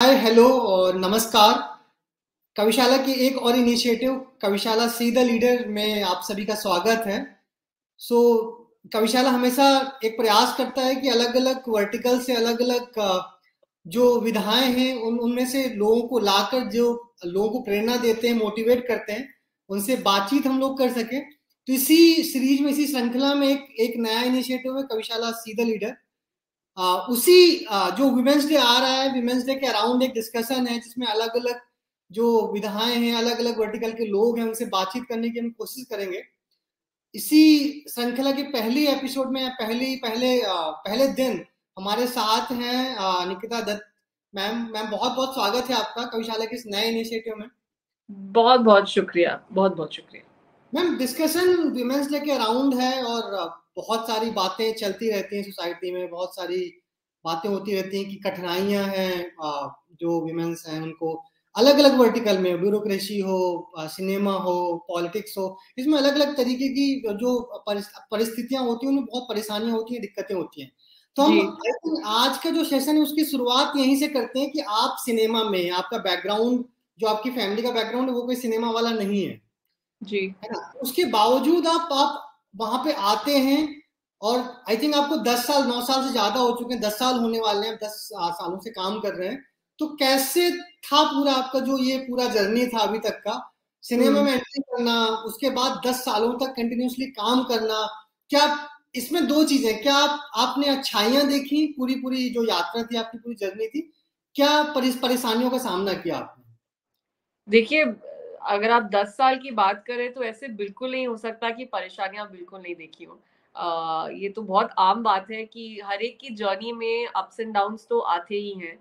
Hi hello और नमस्कार। कविशाला की एक और initiative Kavishala see the leader में आप सभी का स्वागत है। सो कविशाला हमेशा एक प्रयास करता है कि अलग अलग वर्टिकल से अलग अलग जो विधाएं हैं उनमें से लोगों को लाकर जो लोगों को प्रेरणा देते हैं, मोटिवेट करते हैं, उनसे बातचीत हम लोग कर सकें। तो इसी सीरीज में, इसी श्रृंखला में एक नया इनिशिएटिव है कविशाला सी द लीडर। जो वुमेन्स डे आ रहा है, वुमेन्स डे के अराउंड एक डिस्कशन है जिसमें अलग अलग जो विधाएं हैं, अलग अलग वर्टिकल के लोग हैं, उनसे बातचीत करने की हम कोशिश करेंगे। इसी श्रृंखला के पहली एपिसोड में पहले दिन हमारे साथ हैं निकिता दत्त मैम। मैम, बहुत बहुत स्वागत है आपका कविशाला के इस नए इनिशिएटिव में। बहुत बहुत शुक्रिया, बहुत बहुत शुक्रिया। मैम, डिस्कशन विमेंस डे के अराउंड है और बहुत सारी बातें चलती रहती हैं सोसाइटी में, बहुत सारी बातें होती रहती हैं कि कठिनाइयां हैं जो विमेंस हैं उनको अलग अलग वर्टिकल में, ब्यूरोक्रेसी हो, सिनेमा हो, पॉलिटिक्स हो, इसमें अलग अलग तरीके की जो परिस्थितियां होती हैं, उनमें बहुत परेशानियां होती हैं, दिक्कतें होती हैं। तो हम आई थिंक आज का जो सेशन है उसकी शुरुआत यहीं से करते हैं कि आप सिनेमा में, आपका बैकग्राउंड, जो आपकी फैमिली का बैकग्राउंड है वो कोई सिनेमा वाला नहीं है, जी है ना? उसके बावजूद आप वहां पे आते हैं और आई थिंक आपको 10 साल, 9 साल से ज्यादा हो चुके हैं, 10 साल होने वाले हैं, 10 सालों से काम कर रहे हैं। तो कैसे था पूरा आपका जो ये पूरा जर्नी था अभी तक का, सिनेमा में एंट्री करना, उसके बाद 10 सालों तक कंटिन्यूसली काम करना? क्या इसमें दो चीजें, क्या आपने अच्छाइयां देखी, पूरी पूरी जो यात्रा थी, आपकी पूरी जर्नी थी, क्या परेशानियों का सामना किया आपने? देखिए, अगर आप 10 साल की बात करें तो ऐसे बिल्कुल नहीं हो सकता कि परेशानियां बिल्कुल नहीं देखी हो। ये तो बहुत आम बात है कि हर एक की जर्नी में अप्स एंड डाउन्स तो आते ही हैं।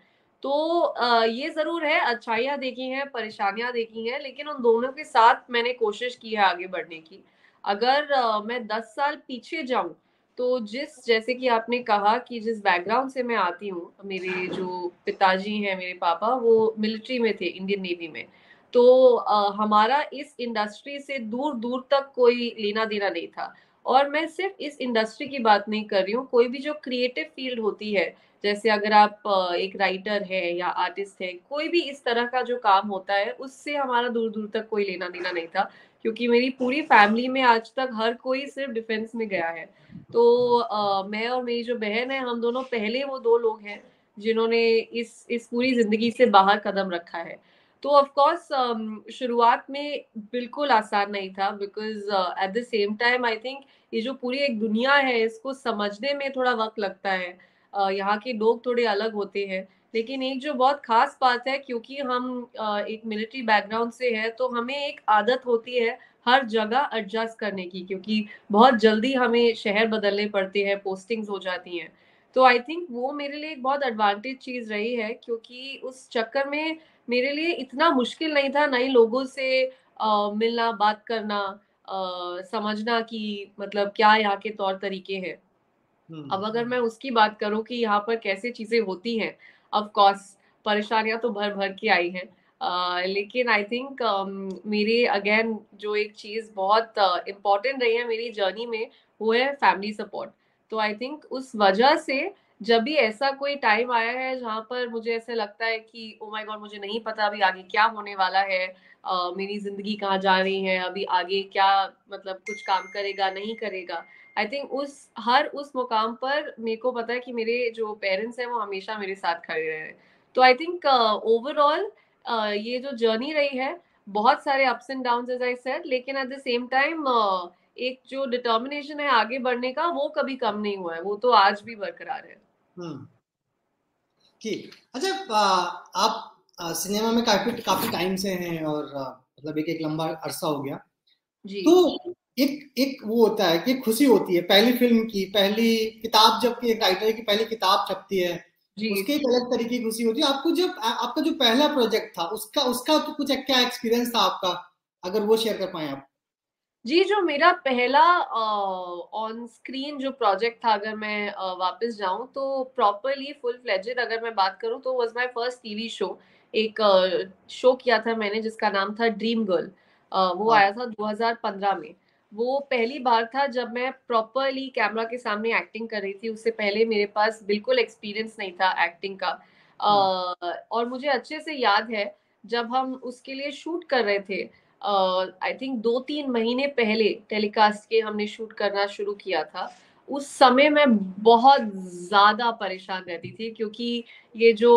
तो ये जरूर है, अच्छाइयां देखी हैं, परेशानियां देखी हैं, लेकिन उन दोनों के साथ मैंने कोशिश की है आगे बढ़ने की। अगर मैं 10 साल पीछे जाऊं तो जैसे कि आपने कहा कि जिस बैकग्राउंड से मैं आती हूँ, मेरे जो पिताजी हैं, मेरे पापा, वो मिलिट्री में थे, इंडियन नेवी में। तो हमारा इस इंडस्ट्री से दूर दूर तक कोई लेना देना नहीं था। और मैं सिर्फ इस इंडस्ट्री की बात नहीं कर रही हूँ, कोई भी जो क्रिएटिव फील्ड होती है, जैसे अगर आप एक राइटर है या आर्टिस्ट है, कोई भी इस तरह का जो काम होता है, उससे हमारा दूर दूर तक कोई लेना देना नहीं था। क्योंकि मेरी पूरी फैमिली में आज तक हर कोई सिर्फ डिफेंस में गया है। तो मैं और मेरी जो बहन है, हम दोनों पहले वो दो लोग हैं जिन्होंने इस पूरी जिंदगी से बाहर कदम रखा है। तो ऑफ कोर्स शुरुआत में बिल्कुल आसान नहीं था, because at the same time I think ये जो पूरी एक दुनिया है, इसको समझने में थोड़ा वक्त लगता है। यहाँ के लोग थोड़े अलग होते हैं, लेकिन एक जो बहुत खास बात है, क्योंकि हम एक मिलिट्री बैकग्राउंड से है, तो हमें एक आदत होती है हर जगह एडजस्ट करने की, क्योंकि बहुत जल्दी हमें शहर बदलने पड़ते हैं, पोस्टिंग्स हो जाती हैं। तो आई थिंक वो मेरे लिए एक बहुत एडवांटेज चीज रही है, क्योंकि उस चक्कर में मेरे लिए इतना मुश्किल नहीं था नए लोगों से मिलना, बात करना, समझना कि मतलब क्या यहाँ के तौर तरीके हैं। अब अगर मैं उसकी बात करूँ कि यहाँ पर कैसे चीजें होती हैं, ऑफ कोर्स परेशानियां तो भर भर के आई हैं। लेकिन आई थिंक मेरे अगेन जो एक चीज बहुत इम्पोर्टेंट रही है मेरी जर्नी में, वो है फैमिली सपोर्ट। तो आई थिंक उस वजह से जब भी ऐसा कोई टाइम आया है जहाँ पर मुझे ऐसा लगता है कि ओ माय गॉड, मुझे नहीं पता अभी आगे क्या होने वाला है, मेरी जिंदगी कहाँ जा रही है, अभी आगे क्या, मतलब कुछ काम करेगा नहीं करेगा। आई थिंक उस मुकाम पर मेरे को पता है कि मेरे जो पेरेंट्स हैं वो हमेशा मेरे साथ खड़े रहे हैं। तो आई थिंक ओवरऑल ये जो जर्नी रही है, बहुत सारे ups and downs as I said, लेकिन एट द सेम टाइम एक जो डिटर्मिनेशन है आगे बढ़ने का, वो कभी कम नहीं हुआ है, वो तो आज भी बरकरार है। हम्म। ठीक। अच्छा, आप सिनेमा में काफी काफी टाइम से हैं और मतलब एक एक लंबा अरसा हो गया। जी तो एक एक वो होता है कि खुशी होती है पहली फिल्म की, पहली किताब, जब एक राइटर की पहली किताब छपती है, जी उसकी एक अलग तरीके की खुशी होती है। आपको जब आपका जो पहला प्रोजेक्ट था, उसका उसका तो कुछ क्या एक्सपीरियंस था आपका, अगर वो शेयर कर पाए आप? जी, जो मेरा पहला ऑन स्क्रीन जो प्रोजेक्ट था, अगर मैं वापस जाऊँ तो प्रॉपर्ली फुल फ्लेजेड अगर मैं बात करूँ, तो was my first TV show. एक शो किया था मैंने जिसका नाम था ड्रीम गर्ल। वो हाँ। आया था 2015 में। वो पहली बार था जब मैं प्रॉपर्ली कैमरा के सामने एक्टिंग कर रही थी, उससे पहले मेरे पास बिल्कुल एक्सपीरियंस नहीं था एक्टिंग का। और मुझे अच्छे से याद है जब हम उसके लिए शूट कर रहे थे, आई थिंक 2-3 महीने पहले टेलीकास्ट के हमने शूट करना शुरू किया था। उस समय मैं बहुत ज्यादा परेशान रहती थी, क्योंकि ये जो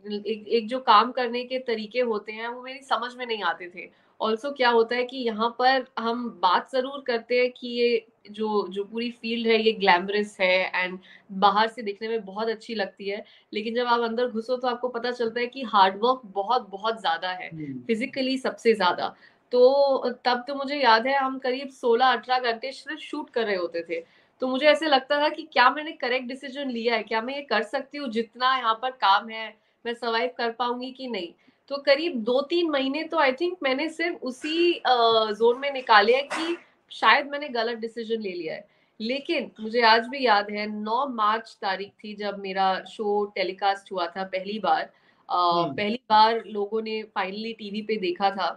एक जो काम करने के तरीके होते हैं वो मेरी समझ में नहीं आते थे। ऑल्सो क्या होता है कि यहाँ पर हम बात जरूर करते हैं कि ये जो जो पूरी फील्ड है ये ग्लैमरस है एंड बाहर से दिखने में बहुत अच्छी लगती है, लेकिन जब आप अंदर घुसो तो आपको पता चलता है कि हार्डवर्क बहुत बहुत ज्यादा है, फिजिकली सबसे ज्यादा। तो तब तो मुझे याद है हम करीब 16-18 घंटे सिर्फ शूट कर रहे होते थे। तो मुझे ऐसे लगता था कि क्या मैंने करेक्ट डिसीजन लिया है, क्या मैं ये कर सकती हूँ, जितना यहाँ पर काम है मैं सर्वाइव कर पाऊंगी कि नहीं। तो करीब 2-3 महीने तो आई थिंक मैंने सिर्फ उसी जोन में निकाले है कि शायद मैंने गलत डिसीजन ले लिया है। लेकिन मुझे आज भी याद है 9 मार्च तारीख थी जब मेरा शो टेलीकास्ट हुआ था पहली बार। पहली बार लोगों ने फाइनली टीवी पे देखा था,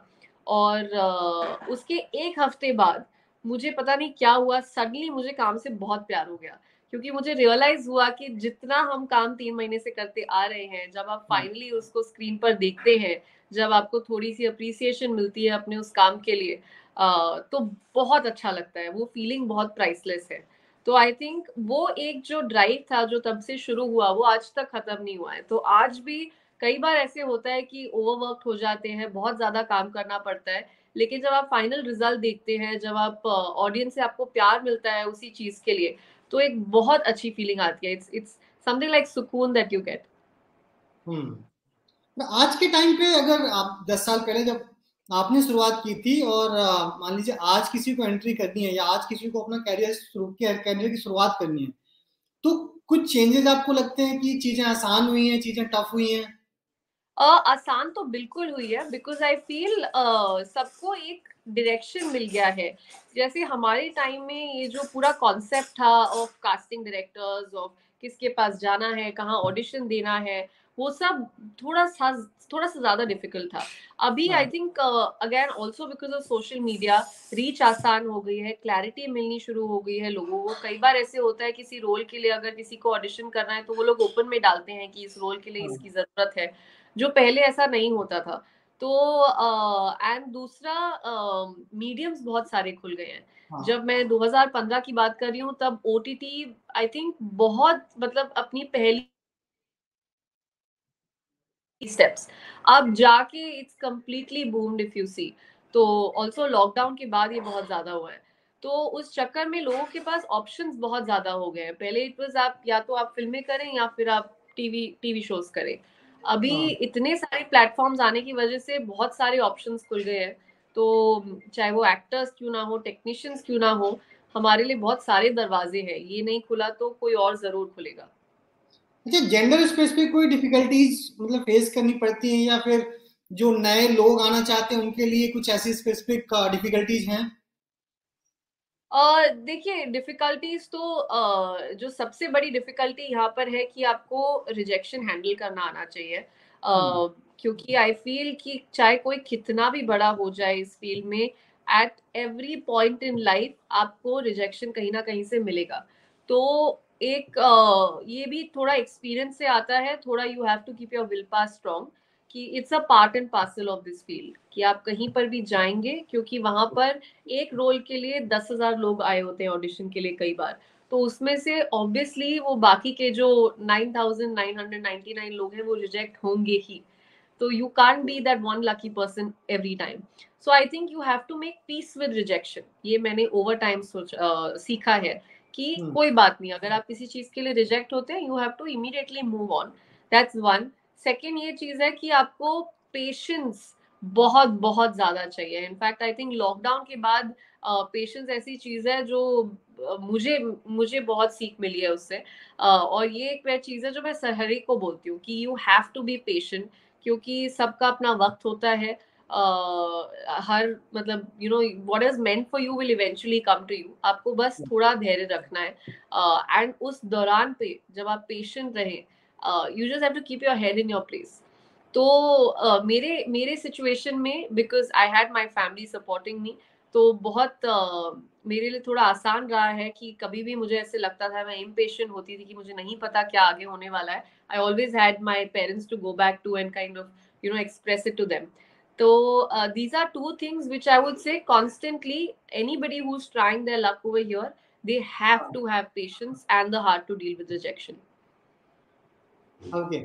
और उसके एक हफ्ते बाद मुझे पता नहीं क्या हुआ, सडनली मुझे काम से बहुत प्यार हो गया, क्योंकि मुझे रियलाइज हुआ कि जितना हम काम 3 महीने से करते आ रहे हैं, जब आप फाइनली उसको स्क्रीन पर देखते हैं, जब आपको थोड़ी सी अप्रिसिएशन मिलती है अपने उस काम के लिए, तो बहुत अच्छा लगता है। वो फीलिंग बहुत प्राइसलेस है। तो आई थिंक वो एक जो ड्राइव था जो तब से शुरू हुआ वो आज तक खत्म नहीं हुआ है। तो आज भी कई बार ऐसे होता है कि ओवरवर्क हो जाते हैं, बहुत ज्यादा काम करना पड़ता है, लेकिन जब आप फाइनल रिजल्ट देखते हैं, जब आप ऑडियंस से आपको प्यार मिलता है उसी चीज के लिए, तो एक बहुत अच्छी फीलिंग आती है। इट्स समथिंग लाइक सुकून दैट यू गेट। आज के टाइम पे अगर आप 10 साल पहले जब आपने शुरुआत की थी और मान लीजिए आज किसी को एंट्री करनी है या आज किसी को अपना कैरियर की शुरुआत करनी है, तो कुछ चेंजेस आपको लगते हैं कि चीजें आसान हुई हैं, चीजें टफ हुई हैं? आसान तो बिल्कुल हुई है, बिकॉज आई फील सबको एक डायरेक्शन मिल गया है। जैसे हमारे टाइम में ये जो पूरा कॉन्सेप्ट था ऑफ कास्टिंग डायरेक्टर्स, ऑफ किसके पास जाना है, कहाँ ऑडिशन देना है, वो सब थोड़ा सा थोड़ा सा ज्यादा डिफिकल्ट था। अभी आई हाँ। Think again also because of social media, reach आसान हो गई है, क्लैरिटी मिलनी शुरू हो गई है लोगों को। कई बार ऐसे होता है किसी रोल के लिए अगर किसी को ऑडिशन करना है तो वो लोग ओपन में डालते हैं कि इस रोल के लिए हाँ। इसकी जरूरत है, जो पहले ऐसा नहीं होता था। तो एंड दूसरा, मीडियम्स बहुत सारे खुल गए हैं। हाँ। जब मैं 2015 की बात कर रही हूँ तब ओटीटी आई थिंक बहुत मतलब अपनी पहली स्टेप्स, अब जाके it's completely boomed if you see. तो ऑल्सो लॉकडाउन के बाद ये बहुत ज्यादा हुआ है। तो उस चक्कर में लोगों के पास ऑप्शंस बहुत ज्यादा हो गए हैं। पहले इट वाज आप या तो आप फिल्में करें या फिर आप टीवी शोज करें। अभी हाँ। इतने सारे प्लेटफॉर्म्स आने की वजह से बहुत सारे ऑप्शंस खुल गए हैं। तो चाहे वो एक्टर्स क्यों ना हो, टेक्नीशियंस क्यों ना हो, हमारे लिए बहुत सारे दरवाजे हैं। ये नहीं खुला तो कोई और जरूर खुलेगा। अच्छा, जेंडर स्पेसिफिक कोई डिफिकल्टीज मतलब फेस करनी पड़ती हैं, या फिर जो नए लोग आना चाहते हैं उनके लिए कुछ ऐसी स्पेसिफिक डिफिकल्टीज हैं? देखिए डिफिकल्टीज तो जो सबसे बड़ी डिफिकल्टी यहाँ पर है कि आपको रिजेक्शन हैंडल करना आना चाहिए। हम्म। क्योंकि आई फील कि चाहे कोई कितना भी बड़ा हो जाए इस फील्ड में, at every point in life आपको रिजेक्शन कहीं ना कहीं से मिलेगा। तो एक ये भी थोड़ा एक्सपीरियंस से आता है, थोड़ा you have to keep your will power strong, कि it's a part and parcel of this field कि आप कहीं पर भी जाएंगे, क्योंकि वहां पर एक रोल के लिए 10,000 लोग आए होते हैं ऑडिशन के लिए कई बार। तो उसमें से ऑब्वियसली वो बाकी के जो 9,999 लोग हैं वो रिजेक्ट होंगे ही। तो you can't be that one lucky person every time. So I think you have to make peace with rejection. ये मैंने over time सीखा है कि हम्म। कोई बात नहीं, अगर आप किसी चीज के लिए रिजेक्ट होते हैं, you have to immediately move on. That's one. Second ये चीज है कि आपको पेशेंस बहुत बहुत ज्यादा चाहिए। इनफैक्ट आई थिंक लॉकडाउन के बाद पेशेंस ऐसी चीज है जो मुझे मुझे बहुत सीख मिली है उससे। और ये एक वह चीज है जो मैं हर एक को बोलती हूँ कि you have to be patient, क्योंकि सबका अपना वक्त होता है। हर मतलब you know what is meant for you will eventually come to you. आपको बस थोड़ा धैर्य रखना है, एंड उस दौरान पे जब आप पेशेंट रहे, you just have to keep your head in your place. तो मेरे मेरे सिचुएशन में because I had my family supporting me, तो बहुत मेरे लिए थोड़ा आसान रहा है कि कभी भी मुझे ऐसे लगता था, मैं इम्पेशेंट होती थी कि मुझे नहीं पता क्या आगे होने वाला है, I always had my parents to go back to and kind of, you know, express it to them. So these are two things which I would say constantly anybody who's trying their luck over here, they have to have patience and the heart to deal with rejection. Okay,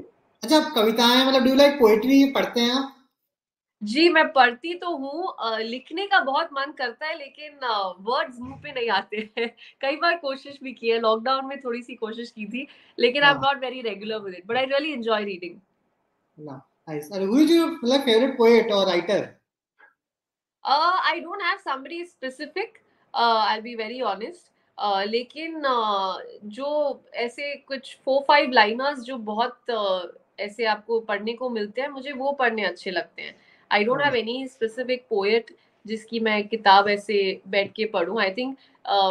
अच्छा, आप कविताएं मतलब do you like poetry, पढ़ते हैं आप? जी, मैं पढ़ती तो हूँ, लिखने का बहुत मन करता है, लेकिन वर्ड्स मुँह पे नहीं आते हैं। कई बार कोशिश भी की है, लॉकडाउन में थोड़ी-सी कोशिश की थी, लेकिन आई एम हाँ, not very regular with it, but I really enjoy reading. ना, नाइस। अरे हु इज योर मतलब फेवरेट पोएट और writer? I don't have somebody specific, I'll be very honest. लेकिन जो ऐसे कुछ 4-5 लाइनर्स जो बहुत ऐसे आपको पढ़ने को मिलते हैं, मुझे वो पढ़ने अच्छे लगते हैं। आई डोंट हैव हाँ, एनी स्पेसिफिक पोएट जिसकी मैं किताब ऐसे बैठ के पढूँ। आई थिंक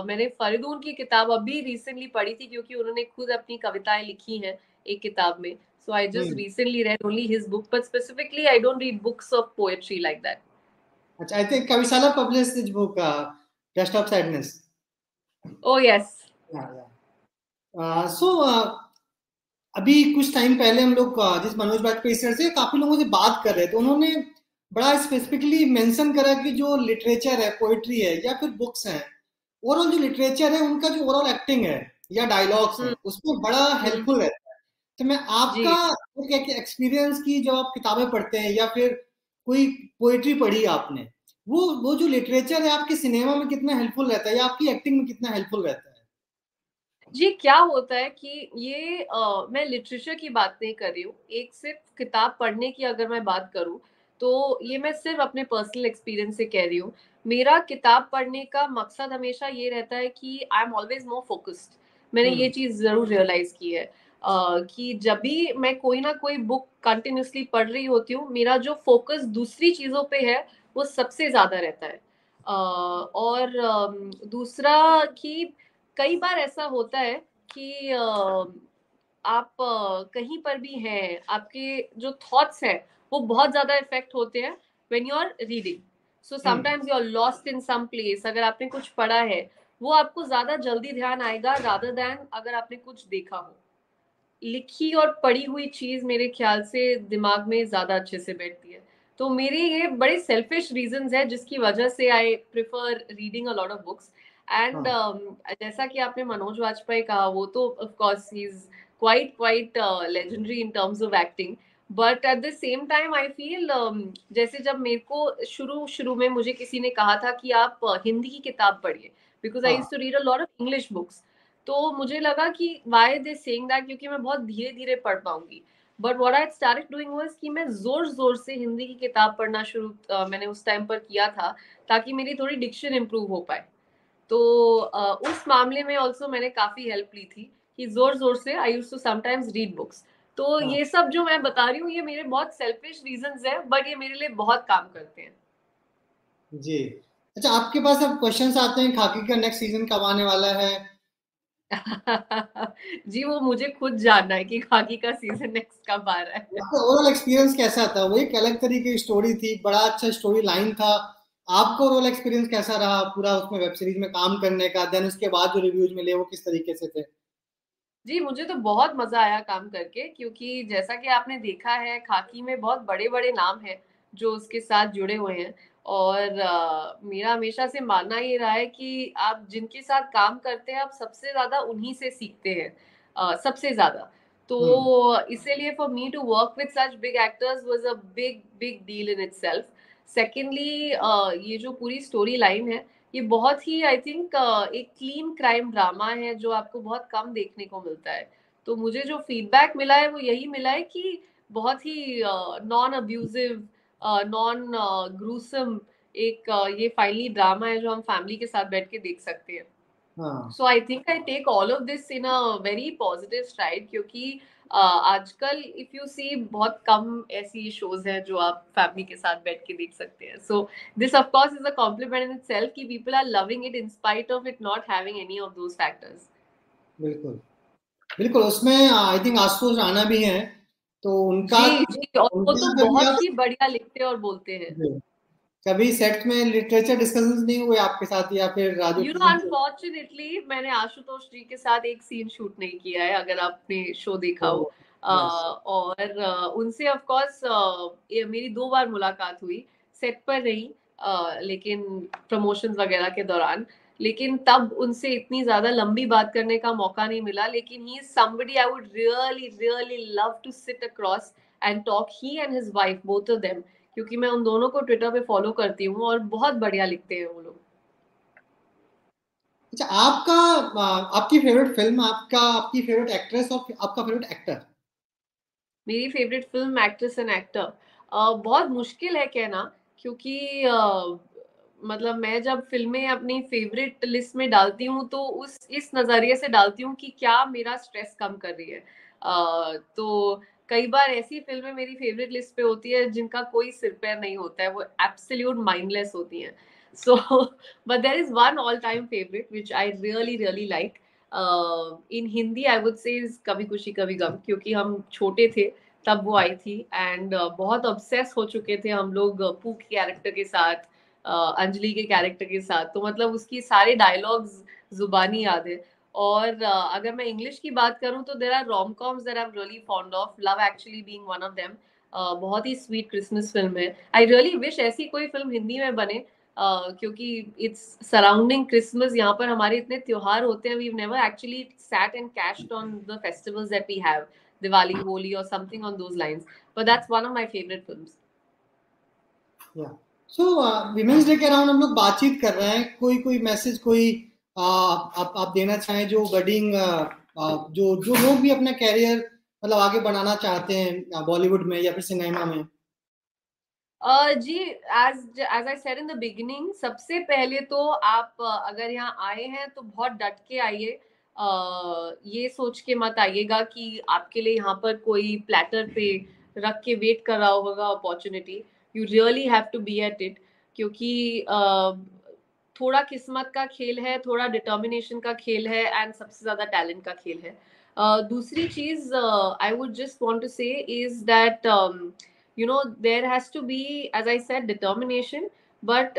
मैंने फरीदून की किताब अभी रिसेंटली पढ़ी थी, क्योंकि उन्होंने खुद अपनी कविताएँ लिखी हैं एक किताब में। So I just hmm, recently read only his book, but specifically I don't read books of poetry like that. अच्छा, I think Kavishala publish this book, just of sadness. Oh yes. सो अभी कुछ टाइम पहले हम लोग जिस मनोज बाजपेयी सर से काफी लोगों से बात कर रहे थे, उन्होंने बड़ा स्पेसिफिकली मेंशन करा कि जो लिटरेचर है, पोएट्री है या फिर बुक्स हैं, ओवरऑल जो लिटरेचर है उनका जो ओवरऑल एक्टिंग है या डायलॉग्स हैं, हुँ, उसमें बड़ा हुँ। हेल्पफुल रहता है। तो मैं आपका जी। एक एक्सपीरियंस की, जो आप किताबें पढ़ते हैं या फिर कोई पोएट्री पढ़ी आपने, वो जो लिटरेचर है आपके सिनेमा में कितना हेल्पफुल रहता है या आपकी एक्टिंग में कितना हेल्पफुल रहता है? जी, क्या होता है कि ये मैं लिटरेचर की बात नहीं कर रही हूँ। एक सिर्फ़ किताब पढ़ने की अगर मैं बात करूँ, तो ये मैं सिर्फ़ अपने पर्सनल एक्सपीरियंस से कह रही हूँ। मेरा किताब पढ़ने का मकसद हमेशा ये रहता है कि I am always more focused. मैंने ये हम्म, चीज़ ज़रूर रियलाइज़ की है, कि जब भी मैं कोई ना कोई बुक कंटिन्यूअसली पढ़ रही होती हूँ, मेरा जो फ़ोकस दूसरी चीज़ों पे है, वो सबसे ज़्यादा रहता है। और दूसरा कि कई बार ऐसा होता है कि आप कहीं पर भी हैं, आपके जो थॉट्स हैं, वो बहुत ज़्यादा इफ़ेक्ट होते हैं when you are reading. So hmm, sometimes you are lost in some place, अगर आपने कुछ पढ़ा है, वो आपको ज़्यादा जल्दी ध्यान आएगा रादर दैन अगर आपने कुछ देखा हो। लिखी और पढ़ी हुई चीज़ मेरे ख़्याल से दिमाग में ज़्यादा अच्छे से बैठती है। तो मेरे ये बड़े सेल्फिश रीज़न्स हैं जिसकी वजह से I prefer reading a lot of books. And हाँ, जैसा कि आपने मनोज वाजपेयी कहा, वो तो of course he is quite legendary in terms of acting. But at the same time I feel, जैसे जब मेरे को शुरू में मुझे किसी ने कहा था कि आप हिंदी की किताब पढ़िए, बिकॉज़ आई हाँ, used to read a lot of English books. तो मुझे लगा कि व्हाई दे सेइंग दैट, क्योंकि मैं बहुत धीरे-धीरे पढ़ पाऊँगी। But what I started doing was कि मैं ज़ोर-ज़ोर से हिंदी की किताब पढ़ना मैंने उस टाइम पर किया था, ताकि मेरी थोड़ी डिक्शन इम्प्रूव हो पाए। तो उस मामले में ऑल्सो मैंने काफ़ी हेल्प ली थी कि ज़ोर-ज़ोर से I used to sometimes read books. तो हाँ, ये सब जो मैं बता रही हूँ, ये मेरे बहुत सेल्फिश रीज़न्स हैं, बट ये मेरे लिए बहुत काम करते हैं। जी। अच्छा, आपके पास अब क्वेश्चंस आते हैं खाकी का नेक्स्ट सीजन कब आने वाला है? जी, वो मुझे खुद जानना है कि खाकी का सीज़न नेक्स्ट कब आ रहा है। आपका ओवरऑल एक्सपीरियंस कैसा था? वो एक अलग तरीके की स्टोरी थी, बड़ा अच्छा स्टोरी लाइन था। आपका ओवरऑल एक्सपीरियंस कैसा रहा पूरा उसमें वेब सीरीज में काम करने का? देन उसके बाद जो रिव्यूज मिले वो किस तरीके से थे? जी, मुझे तो बहुत मज़ा आया काम करके, क्योंकि जैसा कि आपने देखा है, खाकी में बहुत बड़े-बड़े नाम हैं, जो उसके साथ जुड़े हुए हैं। और मेरा हमेशा से मानना ये रहा है कि आप जिनके साथ काम करते हैं, आप सबसे ज़्यादा उन्हीं से सीखते हैं, सबसे ज़्यादा। हुँ, तो इसीलिए for me to work with such big actors was a big, big deal in itself. Secondly ये जो पूरी स्टोरी लाइन है, ये बहुत ही आई थिंक एक क्लीन क्राइम ड्रामा है जो आपको बहुत कम देखने को मिलता है। तो मुझे जो फीडबैक मिला है वो यही मिला है कि बहुत ही नॉन अब्यूजिव, नॉन ग्रूसम एक ये फाइनली ड्रामा है जो हम फैमिली के साथ बैठ के देख सकते हैं। हाँ, so I think I take all of this in a very positive stride, क्योंकि आजकल इफ यू सी बहुत कम ऐसी शोज हैं जो आप फैमिली के साथ बैठ के देख सकते हैं। So this of course is a compliment in itself कि people are loving it in spite of it not having any of those factors. बिल्कुल। बिल्कुल, उसमें आई थिंक आशुतोष राणा भी हैं, तो उनका जी जी, और वो तो उनका कभी बहुत आप ही बढ़िया लिखते और बोलते हैं। जी, कभी सेट में लिटरेचर डिस्कशंस नहीं हुए आपके साथ या फिर जो यू नो, टीम से? अनफॉर्चुनेटली मैंने आशुतोष जी के साथ एक सीन शूट नहीं किया है, अगर आपने शो देखा तो हो। यस। और उनसे ऑफ कोर्स मेरी 2 बार मुलाकात हुई, सेट पर नहीं, लेकिन प्रमोशंस वगैरह के दौरान। लेकिन तब उनसे इतनी ज़्यादा लंबी बात करने का मौका नहीं मिला, लेकिन he is somebody I would really, really love to sit across and talk, he and his wife, both of them, क्योंकि मैं उन दोनों को ट्विटर पे फॉलो करती हूँ और बहुत बढ़िया लिखते हैं वो लोग। अच्छा, आपका आपकी फेवरेट फिल्म, आपकी फेवरेट एक्ट्रेस और आपका फेवरेट एक्टर? मेरी favourite film, actress and actor, बहुत मुश्किल है कहना, क्योंकि मतलब मैं जब फिल्में अपनी फेवरेट लिस्ट में डालती हूँ तो उस इस नज़रिए से डालती हूँ कि क्या मेरा स्ट्रेस कम कर रही है। तो कई बार ऐसी फिल्में मेरी फेवरेट लिस्ट पे होती है जिनका कोई सिर पैर नहीं होता है, वो एब्सोल्यूट माइंडलेस होती हैं। So but there is one all time favourite which I really really like, in Hindi I would say is Kabhi Khushi कभी गम, क्योंकि हम छोटे थे तब वो आई थी, एंड बहुत ऑब्सेस हो चुके थे हम लोग पू के कैरेक्टर के साथ, अंजलि के कैरेक्टर के साथ, तो मतलब उसकी सारे डायलॉग्स जुबानी याद है। और अगर मैं इंग्लिश की बात करूं तो there are rom coms that I am really fond of, love actually being one of them. बहुत ही स्वीट क्रिसमस फिल्म है, आई रियली विश ऐसी कोई फिल्म हिंदी में बने, क्योंकि इट्स सराउंडिंग क्रिसमस, यहाँ पर हमारे इतने त्योहार होते हैं, we never actually sat and cashed on the festivals that we have, Diwali, Holi और something on those lines, but that's one of my favourite films. या सो विमेंस डे के अराउंड हम लोग बातचीत कर रहे हैं, कोई कोई मैसेज, कोई आप देना चाहें जो बडिंग जो जो लोग भी अपना कैरियर मतलब आगे बढ़ाना चाहते हैं बॉलीवुड में या फिर सिनेमा में? जी, as I said in the beginning, सबसे पहले तो आप अगर यहाँ आए हैं तो बहुत डट के आइए, ये सोच के मत आइएगा कि आपके लिए यहाँ पर कोई प्लेटर पे रख के वेट कर रहा होगा opportunity. You really have to be at it, क्योंकि थोड़ा किस्मत का खेल है, थोड़ा डिटर्मिनेशन का खेल है, एंड सबसे ज्यादा टैलेंट का खेल है। दूसरी चीज I would just want to say is that you know there has to be, as I said, determination, but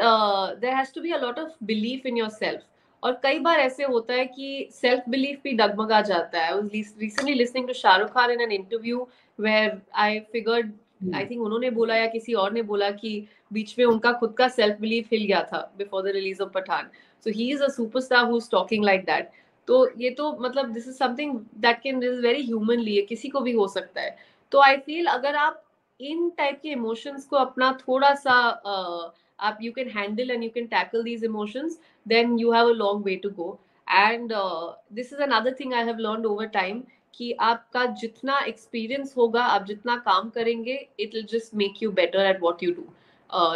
there has to be a lot of belief in yourself. और कई बार ऐसे होता है कि सेल्फ बिलीफ भी डगमगा जाता है। I was recently listening to Shahrukh Khan in an interview where I figured, I think उन्होंने बोला या किसी और ने बोला कि बीच में उनका खुद का सेल्फ बिलीफ हिल गया था before the release of Pathaan. So he is a superstar who is talking like that. तो ये तो मतलब this is something that can, this is very humanly, किसी को भी हो सकता है। तो आई फील अगर आप इन टाइप के इमोशंस को अपना थोड़ा सा आप you can handle and you can tackle these emotions, then you have a long way to go. And this is another thing I have learned over time, कि आपका जितना एक्सपीरियंस होगा, आप जितना काम करेंगे, it will just make you better at what you do.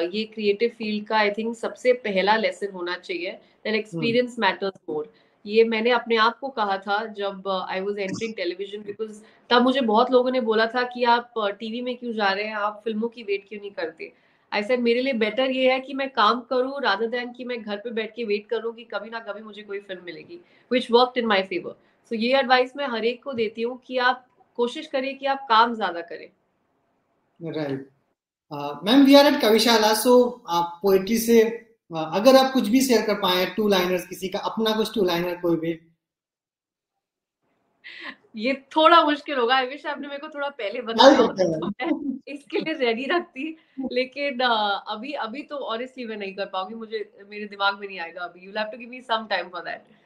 ये creative field का आई थिंक सबसे पहला लेसन होना चाहिए, दैट एक्सपीरियंस मैटर्स मोर। ये मैंने अपने आप को कहा था जब I was entering television, because तब मुझे बहुत लोगों ने बोला था कि आप टीवी में क्यों जा रहे हैं, आप फिल्मों की वेट क्यों नहीं करते। आई सेड मेरे लिए बेटर ये है कि मैं काम करूं रादर देन कि मैं घर पे बैठ के वेट करूं कि कभी ना कभी मुझे कोई फिल्म मिलेगी, which worked in my favour. So ये एडवाइस मैं हर एक को देती हूँ कि आप कोशिश करिए कि आप काम ज्यादा करें। Right. Ma'am, we are at Kavishala, so आप पोएट्री से अगर आप कुछ भी शेयर कर पाए, टू लाइनर्स, किसी का अपना कुछ टू लाइनर कोई भी। ये थोड़ा मुश्किल होगा, आई विश आपने मेरे को थोड़ा पहले क्या ही बताया करते होता तो मैं हैं? इसके लिए रेडी रखती। लेकिन अभी अभी तो ऑनेस्टली मैं नहीं कर पाऊंगी, मुझे मेरे दिमाग में नहीं आएगा अभी। You have to give me some time for that.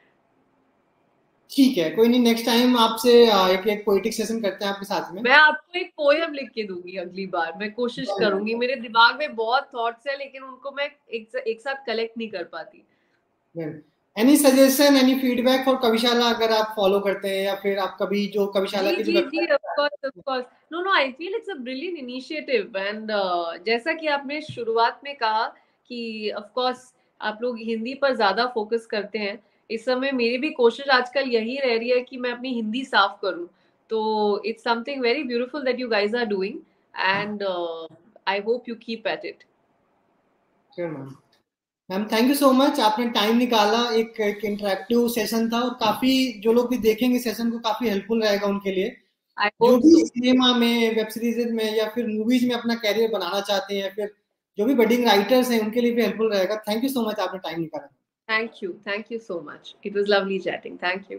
ठीक है, कोई नहीं, नेक्स्ट टाइम आपसे एक एक पोएटिक सेशन करते हैं आपके साथ में। मैं आपको एक पोयम लिख के दूंगी अगली बार, मैं कोशिश करूंगी। मेरे दिमाग में बहुत थॉट्स है लेकिन उनको मैं एक साथ कलेक्ट नहीं कर पाती। Any suggestion, any feedback for Kavishala, अगर आप फॉलो करते हैं या फिर आप कभी जो कविशाला जी की जो जी जी, of website course of course. No no, I feel it's a brilliant initiative, and जैसा कि आपने शुरुआत में कहा कि ऑफ कोर्स आप लोग हिंदी पर ज्यादा फोकस करते हैं, इस समय मेरी भी कोशिश आजकल यही रह रही है कि मैं अपनी हिंदी साफ करूं। तो it's something very beautiful that you guys are doing, and I hope you keep at it. है। Ma'am, ma'am thank you so much, आपने टाइम निकाला, एक इंटरेक्टिव सेशन था और काफी, जो लोग भी देखेंगे सेशन को, काफी हेल्पफुल रहेगा उनके लिए, आई जो होप भी सो। सिनेमा में, वेब सीरीज में या फिर मूवीज में अपना कैरियर बनाना चाहते हैं, या फिर जो भी बडिंग राइटर्स हैं उनके लिए भी हेल्पफुल रहेगा। थैंक यू सो मच, आपने टाइम निकाला। Thank you so much, it was lovely chatting, thank you.